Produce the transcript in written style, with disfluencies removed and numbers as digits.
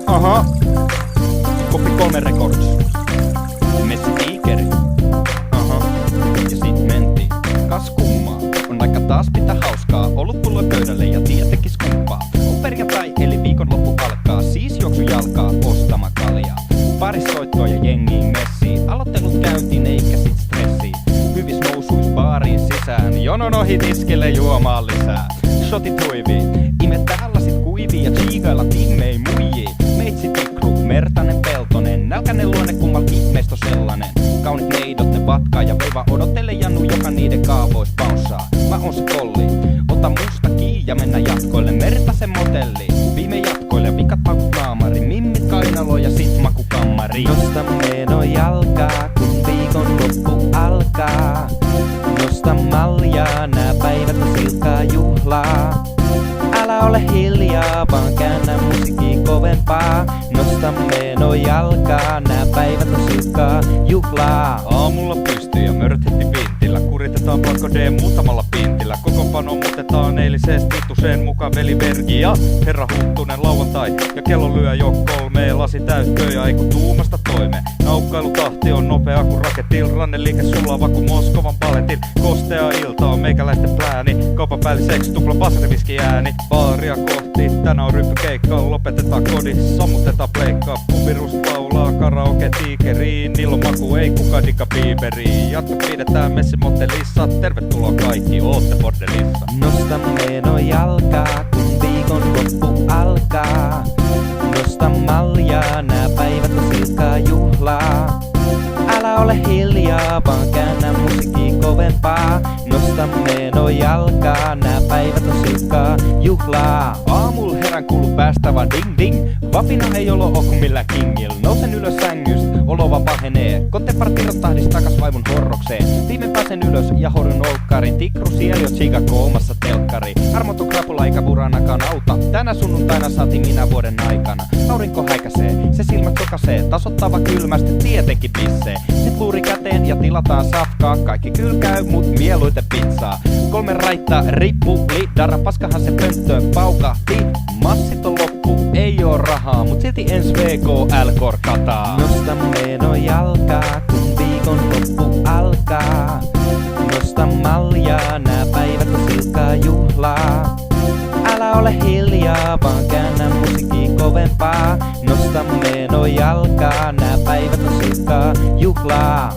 Aha. Copy 3 Records. Messi Tiikeri. Aha. Ja sit mentiin. Kas kummaa. On aika taas pitää hauskaa. Olut tulla pöydälle ja tietenkin skumppaa. On perjantai eli viikonloppu alkaa. Siis juoksu jalkaa ostama kaljaa. Pari soittoa ja jengiin messiin. Aloittelut käyntiin eikä sit stressiin. Hyvis nousuis baariin sisään. Jonon ohi tiskille juomaan lisää. Shotit huivii. Ime täällä sit kuivii ja chiigailla timmei muijii. Meitsi tikru, Mertanen Peltonen. Nälkänen luonne kummalkin meistä sellanen. Kaunit neidot ne vatkaa ja veiva odottele Jannu, joka niiden kaavois bounsaa. Mä oon se kolli, ota musta kiinni ja mennä jatkoille. Mertasen motelli, viime jatkoille vikat paukut naamari. Mimmit kainalo ja sit makukammari. Nosta meno jalkaa, kun viikonloppu alkaa. Nosta maljaa, nää päivät on silkkaa juhlaa. Älä ole hiljaa, vaan käännä musiikki kovempaa. Nosta meno jalkaa, nää päivät on silkkaa juhlaa. Aamulla pystyy ja mörthetti vintillä. Kuritetaan Pakko D muutamalla pintillä. Kokoonpano muutetaan eilisestä Hittuseen mukaan veli Vergi ja herra Huttunen lauantai. Ja kello lyö jo 3, lasi täyttöjä ei kun tuumasta toime. Naukkailutahti on nopea kun raketil. Ranneliike sulava kun Moskovan paletin. Kostea ilta on meikäläisten plääni. Kaupan päälliseksi tupla basariviski ääni. Baaria kohti, tänään on ryppykeikka. Lopetetaan kodissa, sammutetaan pleikkaa. Pubirust laulaa karaoke tiikeriin. Niillä on maku, ei kuka dikka Bieberiin. Jatko pidetään messimottelissa. Tervetuloa kaikki, ootte bordelissa. Nosta meno jalkaa, kun viikonloppu alkaa. Nosta maljaa, nää päivät on silkkaa juhlaa. Älä ole hiljaa, vaan käännä musiikki kovempaa. Nosta meno jalkaa, nää päivät on silkkaa juhlaa. Aamulla herän kuulu päästävä ding ding. Vapina ei olo oku millään kingil. Nousen ylös sängystä, olova pahenee. Kontepart tahdis takas vaivun horrokseen. Viime pääsen ylös ja horjun olkkarin. Tikru sieli on chiga koomassa telkkari. Armoton krapula eikä buranakaan auta. Tänä sunnuntaina saatiin minä vuoden aikana. Aurinko häikäsee, se silmät sokasee. Tasottava kylmästi tietenkin bissee. Sit luuri käteen ja tilataan safkaa. Kaikki kyl käy, mut mieluiten pizzaa. 3 raittaa, rippu, lidara. Paskahan se pönttöön paukahti. Massit on loppu, ei oo rahaa. Mut silti ens VKL korkataan. Nosta meno jalkaa, kun viikonloppu alkaa. Nosta maljaa, nää päivät on silkkaa juhlaa. Älä ole hiljaa, vaan käännä musiikki kovempaa. Nosta meno jalkaa, nää päivät on silkkaa juhlaa.